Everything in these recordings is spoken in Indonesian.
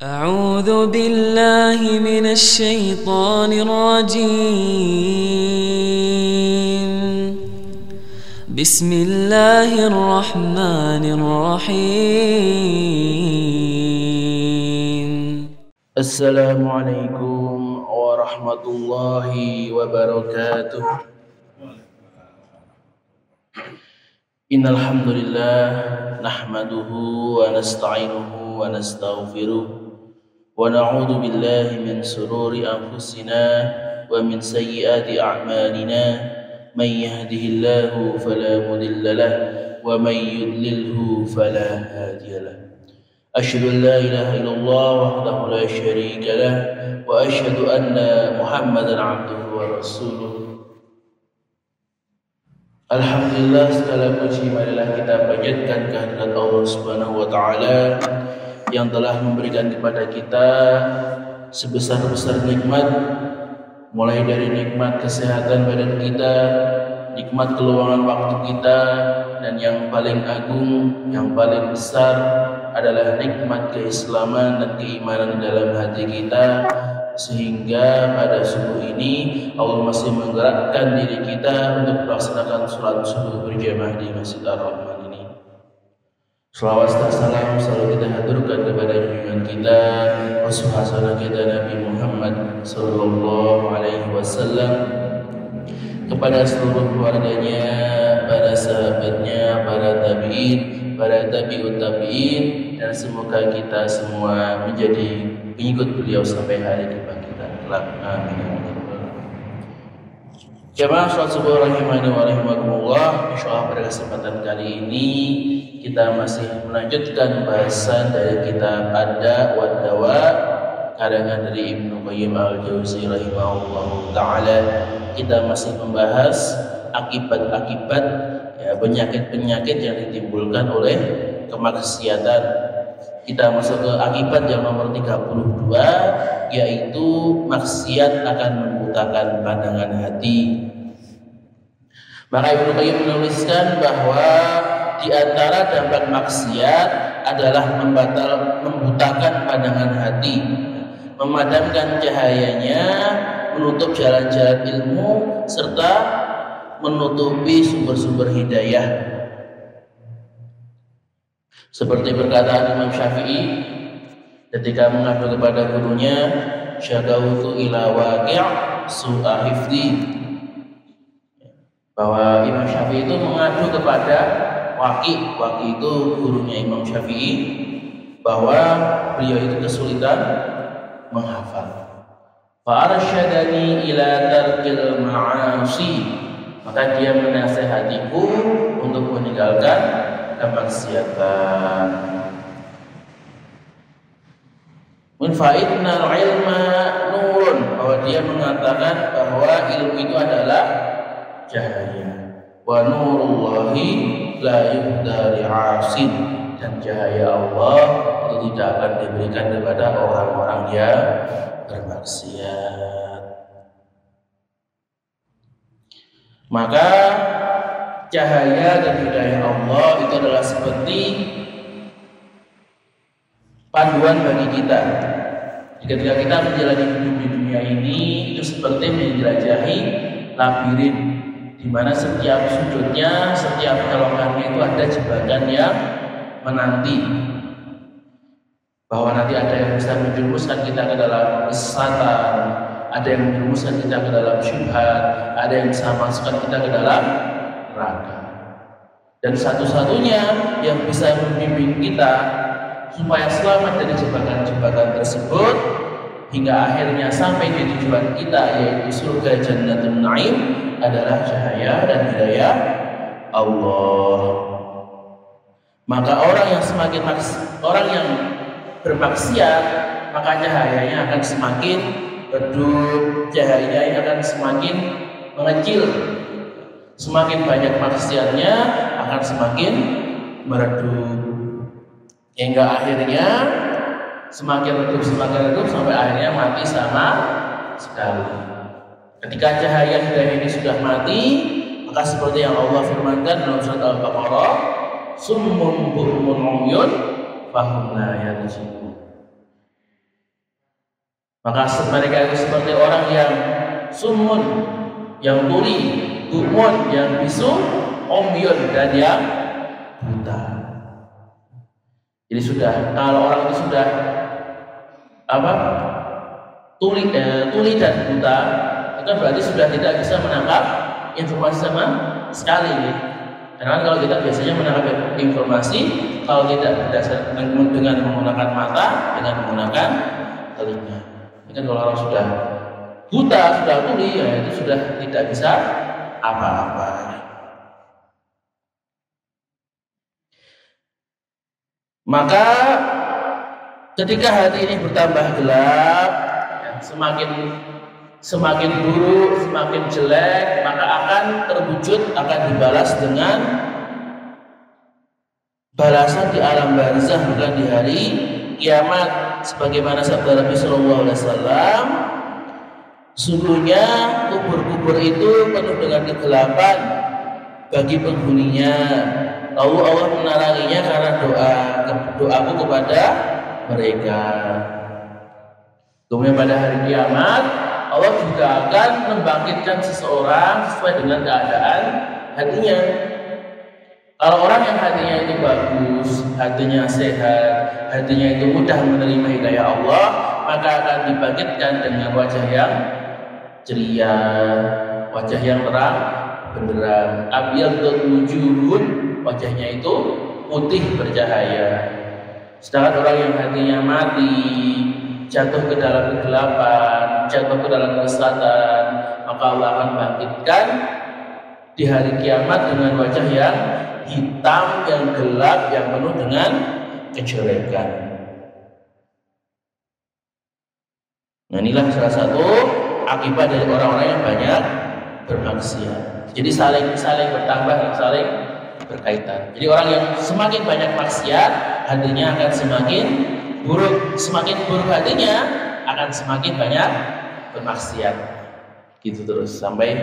أعوذ بالله من الشيطان الرجيم. بسم الله الرحمن الرحيم. السلام عليكم ورحمة الله وبركاته. إن الحمد لله نحمده ونستعينه ونستغفره ونعوذ بالله من شرور أنفسنا ومن سيئات أعمالنا. من يهده الله فلا مضل له ومن يضلله فلا هادي له. أشهد أن لا إله إلا الله وحده لا شريك له وأشهد أن محمدا عبده ورسوله. Alhamdulillah, segala puji marilah kita panjatkan kehadirat Allah Subhanahu wa taala yang telah memberikan kepada kita sebesar-besar nikmat, mulai dari nikmat kesehatan badan kita, nikmat keluangan waktu kita, dan yang paling agung, yang paling besar adalah nikmat keislaman dan keimanan dalam hati kita, sehingga pada subuh ini Allah masih menggerakkan diri kita untuk melaksanakan sholat subuh berjamaah di Masjid Ar-Rahman ini. Shalawat dan salam selalu kita haturkan kepada junjungan kita, Rasul hasanah kita Nabi Muhammad sallallahu alaihi wasallam, kepada seluruh keluarganya, para sahabatnya, para tabi'in, para tabi'ut tabi'in, dan semoga kita semua menjadi pengikut beliau sampai hari kebangkitan kelak. Amin. Jamaah sholat subuh rahimani wa rahimakumullah. Insyaallah pada kesempatan kali ini kita masih melanjutkan bahasan dari kitab Ad-Da' wad Dawa karangan dari Ibnu Qayyim al-Jauzi rahimahullahu taala. Kita masih membahas akibat-akibat penyakit-penyakit yang ditimbulkan oleh kemaksiatan. Kita masuk ke akibat yang nomor 32, yaitu maksiat akan membutakan pandangan hati. Maka Ibnu Qayyim menuliskan bahwa di antara dampak maksiat adalah membutakan pandangan hati, memadamkan cahayanya, menutup jalan-jalan ilmu, serta menutupi sumber-sumber hidayah. Seperti perkataan Imam Syafi'i ketika mengadu kepada gurunya, syagautu ila waqi' su'a hifdi, bahwa Imam Syafi'i itu mengadu kepada Waqi' itu gurunya Imam Syafi'i, bahwa beliau itu kesulitan menghafal. Fa arsyadani ila tarkil ma'asi, maka dia menasihatiku untuk meninggalkan kemaksiatan. Min fa'idnal ilma nurun, bahwa dia mengatakan bahwa ilmu itu adalah cahaya. Wa nurullahi la yuhda li'asin, dan cahaya Allah itu tidak akan diberikan kepada orang-orang yang bermaksiat. Maka cahaya dan hidayah Allah itu adalah seperti panduan bagi kita. Ketika kita menjalani hidup di dunia ini, itu seperti menjelajahi labirin, di mana setiap sudutnya, setiap kelokannya itu ada jebakan yang menanti. Bahwa nanti ada yang bisa menjerumuskan kita ke dalam kesesatan, ada yang menjerumuskan kita ke dalam syubhat, ada yang bisa masukkan kita ke dalam neraka. Dan satu-satunya yang bisa membimbing kita supaya selamat dari jebakan-jebakan tersebut hingga akhirnya sampai di tujuan kita, yaitu surga Jannatul Naim, adalah cahaya dan hidayah Allah. Maka orang yang bermaksiat, maka cahayanya akan semakin redup, cahayanya akan semakin mengecil. Semakin banyak maksiatnya akan semakin meredup, hingga akhirnya semakin redup sampai akhirnya mati sama sekali. Ketika cahaya hidayah ini sudah mati, maka seperti yang Allah firmankan dalam surat Al-Baqarah, summun bukmun umyun fahum la yarji'un. Maka mereka itu seperti orang yang sumun, yang tuli, bumun, yang bisu, omyun, dan yang buta. Jadi sudah, kalau orang itu sudah tuli dan buta, itu kan berarti sudah tidak bisa menangkap informasi sama sekali. Karena kalau kita biasanya menangkap informasi, kalau tidak dengan menggunakan mata, dengan menggunakan telinga. Ini kan kalau orang sudah buta, sudah tuli, ya itu sudah tidak bisa apa-apa. Maka ketika hati ini bertambah gelap, ya, semakin buruk, semakin jelek, maka akan terwujud, akan dibalas dengan balasan di alam barzah, bukan di hari kiamat. Sebagaimana sabda Nabi Sallallahu Alaihi Wasallam, sungguhnya kubur-kubur itu penuh dengan kegelapan bagi penghuninya. Lalu Allah meneranginya karena doaku kepada mereka. Kemudian pada hari kiamat Allah juga akan membangkitkan seseorang sesuai dengan keadaan hatinya. Kalau orang yang hatinya itu bagus, hatinya sehat, hatinya itu mudah menerima hidayah Allah, maka akan dibangkitkan dengan wajah yang ceria, wajah yang terang benderang. Abyadul wujuhun, wajahnya itu putih bercahaya. Sedangkan orang yang hatinya mati, jatuh ke dalam kegelapan, jatuh ke dalam kesesatan, maka Allah akan bangkitkan di hari kiamat dengan wajah yang hitam, yang gelap, yang penuh dengan kejelekan. Nah, inilah salah satu akibat dari orang-orang yang banyak bermaksiat. Jadi saling bertambah, saling berkaitan. Jadi orang yang semakin banyak maksiat, hatinya akan semakin buruk. Semakin buruk hatinya, akan semakin banyak bermaksiat. Gitu terus sampai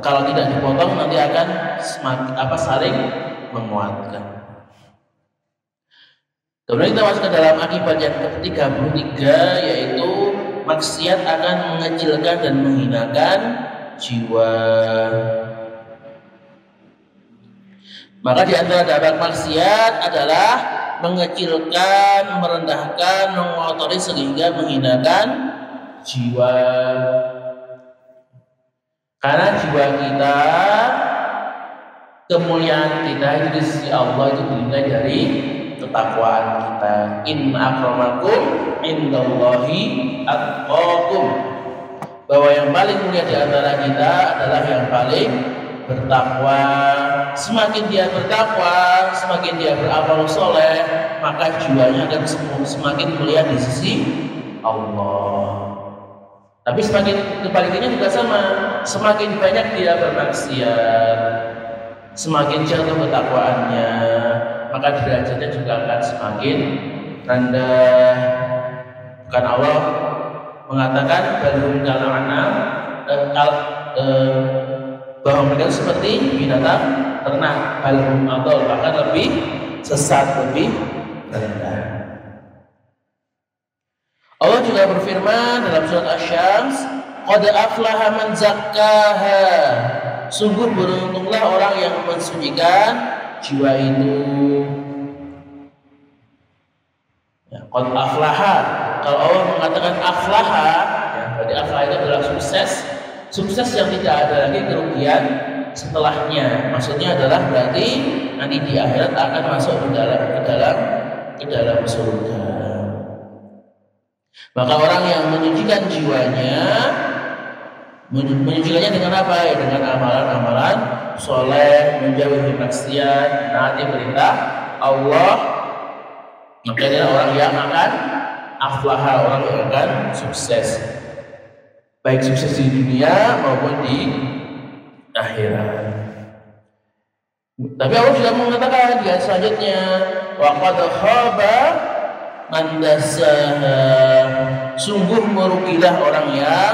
kalau tidak dipotong nanti akan saling menguatkan. Kemudian kita masuk ke dalam akibat yang ke-33, yaitu maksiat akan mengecilkan dan menghinakan jiwa. Maka di antara dampak maksiat adalah mengecilkan, merendahkan, mengotori sehingga menghinakan jiwa. Karena jiwa kita, kemuliaan kita itu di sisi Allah itu dinilai dari ketakwaan kita. Inna akramakum indallahi atqakum. Bahwa yang paling mulia di antara kita adalah yang paling bertakwa. Semakin dia bertakwa, semakin dia beramal soleh, maka jiwanya akan semakin mulia di sisi Allah. Tapi semakin kebalikannya juga sama. Semakin banyak dia bermaksiat, semakin jatuh ketakwaannya, maka derajatnya juga akan semakin rendah. Bukan Allah mengatakan bahwa mereka seperti binatang ternak, balhum adol, bahkan lebih sesat, lebih rendah. Allah juga berfirman dalam surat Asy-Syams, qad aflaha man zakkaha. Sungguh beruntunglah orang yang mensucikan jiwa itu. Ya, qad aflaha. Kalau Allah mengatakan aflaha, ya, berarti aflaha itu adalah sukses. Sukses yang tidak ada lagi kerugian setelahnya. Maksudnya adalah berarti nanti di akhirat akan masuk ke dalam surga. Maka orang yang menyucikan jiwanya, menyucikannya dengan apa? Ya, dengan amalan-amalan soleh, menjauhi maksiat, menaati perintah Allah. Maka dia orang yang akan aflaha, orang yang akan sukses, baik sukses di dunia maupun di akhirat. Tapi Allah juga mengatakan di ayat selanjutnya, wa qad khaba man dassaha. Sungguh merugilah orang yang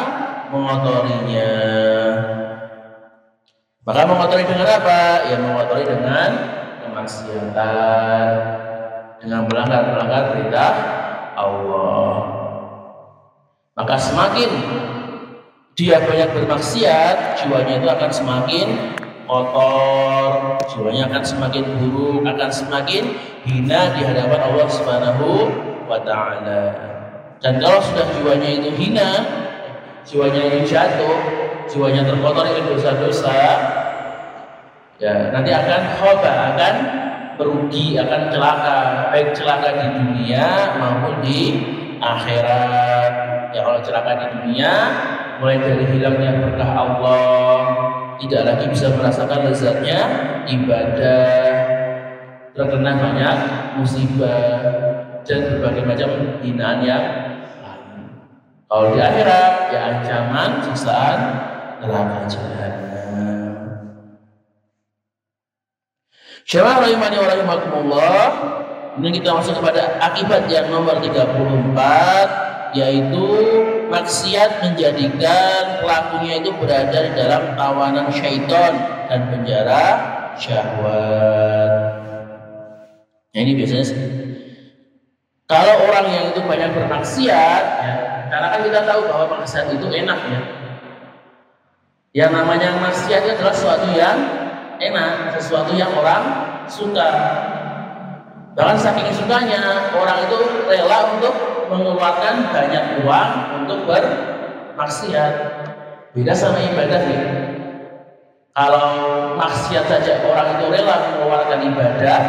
mengotorinya. Maka mengotori dengan apa? Ya mengotori dengan kemaksiatan, dengan melanggar perintah Allah. Maka semakin dia banyak bermaksiat, jiwanya itu akan semakin kotor, jiwanya akan semakin buruk, akan semakin hina di hadapan Allah Subhanahu wa Ta'ala. Dan kalau sudah jiwanya itu hina, jiwanya itu jatuh, jiwanya terkotori oleh dosa-dosa, ya nanti akan khoba, akan merugi, akan celaka, baik celaka di dunia maupun di akhirat. Ya kalau celaka di dunia, mulai dari hilangnya berkah Allah, tidak lagi bisa merasakan lezatnya ibadah, terkena banyak musibah dan berbagai macam hinaan yang lain. Kalau di akhirat, ya ancaman siksaan neraka jahanam. Syawah rahimani wa rahimakumullah. Ini kita masuk kepada akibat yang nomor 34, yaitu maksiat menjadikan pelakunya itu berada di dalam tawanan syaitan dan penjara syahwat. Nah, ini biasanya kalau orang yang itu banyak bermaksiat, ya, karena kan kita tahu bahwa maksiat itu enak ya. Yang namanya maksiat itu adalah sesuatu yang enak, sesuatu yang orang suka. Bahkan saking sukanya orang itu rela untuk mengeluarkan banyak uang untuk bermaksiat. Beda sama ibadah ya. Kalau maksiat saja orang itu rela mengeluarkan ibadah,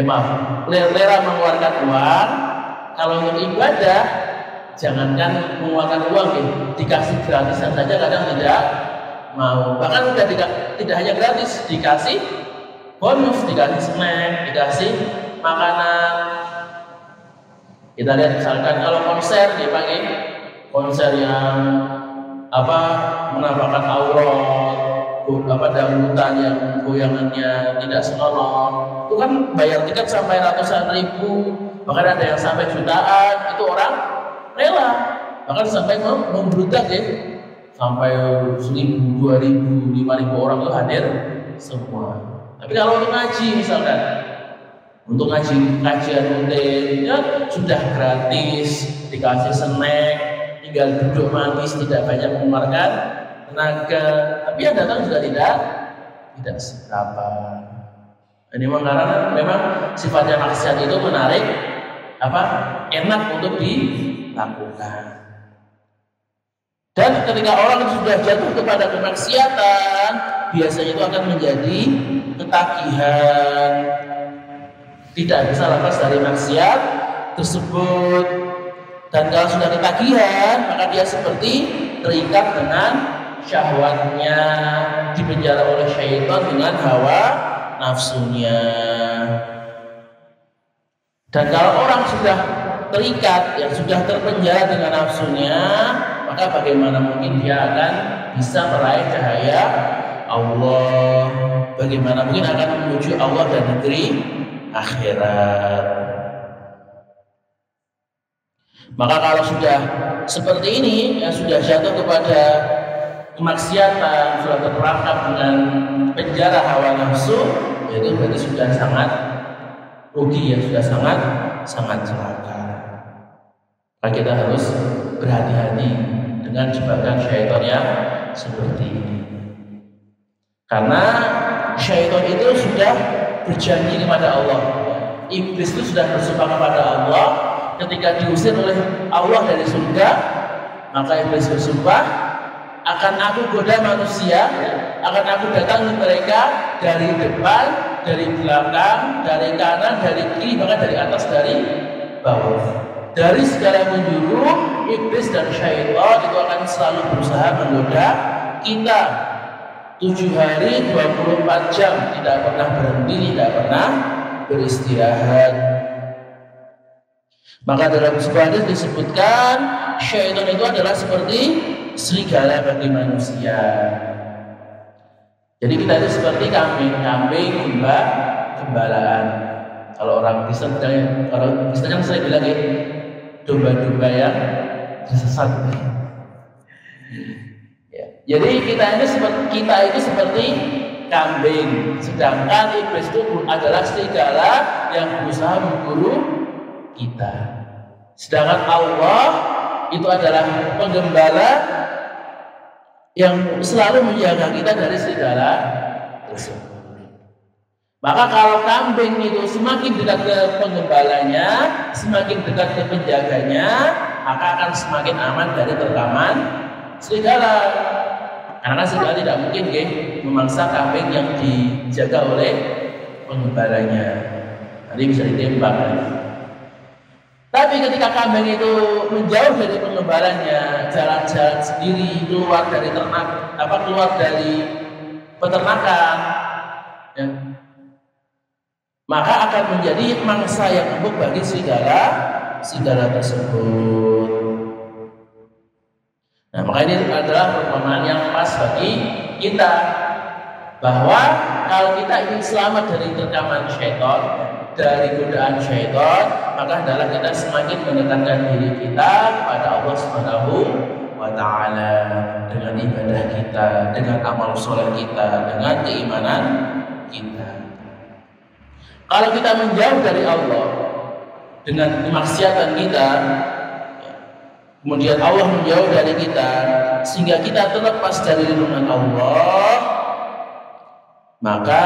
rela mengeluarkan uang. Kalau untuk ibadah, jangankan mengeluarkan uang ya, dikasih gratisan saja kadang tidak mau. Bahkan tidak hanya gratis, dikasih bonus, dikasih snack, dikasih makanan. Kita lihat misalkan kalau konser dipakai konser yang menampakkan aurat, dangdutan yang goyangannya tidak senonoh, itu kan bayar tiket sampai ratusan ribu, bahkan ada yang sampai jutaan, itu orang rela, bahkan sampai membludak ya, sampai 1.000, 2.000, 5.000 orang itu hadir semua. Tapi kalau untuk ngaji misalkan, untuk kajian rutin ya sudah gratis, dikasih snack, tinggal duduk manis, tidak banyak mengeluarkan tenaga, tapi yang datang juga tidak seberapa. Ini karena memang sifatnya maksiat itu menarik, enak untuk dilakukan. Dan ketika orang sudah jatuh kepada kemaksiatan, biasanya itu akan menjadi ketagihan, tidak bisa lepas dari maksiat tersebut. Dan kalau sudah ketagihan, maka dia seperti terikat dengan syahwatnya, dipenjara oleh syaitan dengan hawa nafsunya. Dan kalau orang sudah terikat, yang sudah terpenjara dengan nafsunya, maka bagaimana mungkin dia akan bisa meraih cahaya Allah? Bagaimana mungkin akan menuju Allah dan negeri akhirat? Maka kalau sudah seperti ini, yang sudah jatuh kepada kemaksiatan, sudah terperangkap dengan penjara hawa nafsu, itu berarti sudah sangat rugi, ya sudah sangat celaka. Maka kita harus berhati-hati dengan jebakan syaitan yang seperti ini. Karena syaitan itu sudah berjanji kepada Allah. Iblis itu sudah bersumpah kepada Allah. Ketika diusir oleh Allah dari surga, maka iblis bersumpah, akan aku goda manusia, akan aku datangi mereka dari depan, dari belakang, dari kanan, dari kiri, bahkan dari atas, dari bawah. Dari segala penjuru, iblis dan syaitan itu akan selalu berusaha menggoda kita 7 hari 24 jam, tidak pernah berhenti, tidak pernah beristirahat. Maka dalam sebuah hadis disebutkan syaitan itu adalah seperti serigala bagi manusia. Jadi kita itu seperti kambing, gembalaan. Kalau orang Kristen, kalau Kristen kan saya bilang domba-domba yang tersesat. Ya. Jadi kita itu seperti kambing, sedangkan iblis itu adalah serigala yang berusaha memburu kita. Sedangkan Allah itu adalah penggembala yang selalu menjaga kita dari segala tersebut. Maka kalau kambing itu semakin dekat ke penggembalanya, semakin dekat ke penjaganya, maka akan semakin aman dari terkaman serigala. Karena serigala tidak mungkin memangsa kambing yang dijaga oleh penggembalanya. Nanti bisa ditembak. Tapi ketika kambing itu menjauh dari penggembalanya, jalan-jalan sendiri, keluar dari peternakan, ya, maka akan menjadi mangsa yang empuk bagi serigala tersebut. Nah, maka ini adalah perumpamaan yang pas bagi kita, bahwa kalau kita ingin selamat dari terkaman syaitan, dari godaan syaitan, maka adalah kita semakin mendekatkan diri kita kepada Allah Subhanahu wa Ta'ala dengan ibadah kita, dengan amal soleh kita, dengan keimanan kita. Kalau kita menjauh dari Allah dengan kemaksiatan kita, kemudian Allah menjauh dari kita sehingga kita terlepas dari lindungan Allah, maka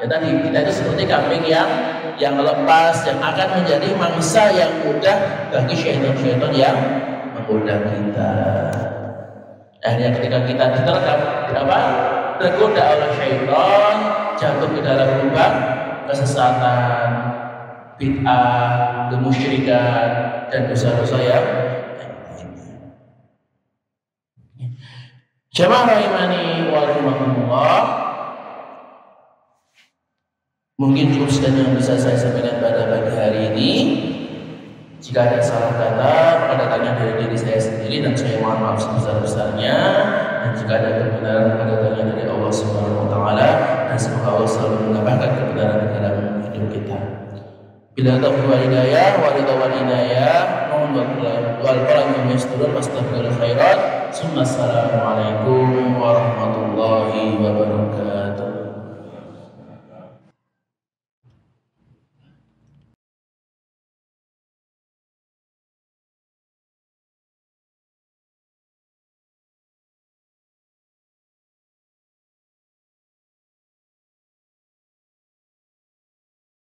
ya tadi kita itu seperti kambing yang lepas, yang akan menjadi mangsa yang mudah bagi syaitan-syaitan yang menggoda kita. Akhirnya ketika kita tergoda oleh syaitan, jatuh ke dalam lubang kesesatan, bid'ah, kemusyrikan, dan dosa-dosa yang lainnya. Jamaah rahimani wa rahimakumullah, mungkin cukup sekian yang bisa saya sampaikan pada pagi hari ini. Jika ada salah kata, maka datangnya dari diri saya sendiri dan saya mohon maaf sebesar-besarnya. Dan jika ada kebenaran, maka datangnya dari Allah Subhanahu wa Ta'ala, dan semoga Allah selalu menambahkan kebenaran dalam hidup kita. Bila taufiq wal hidayah, wal inayah, mohon wal falah min yasturun, wastaghfirul khairat. Assalamualaikum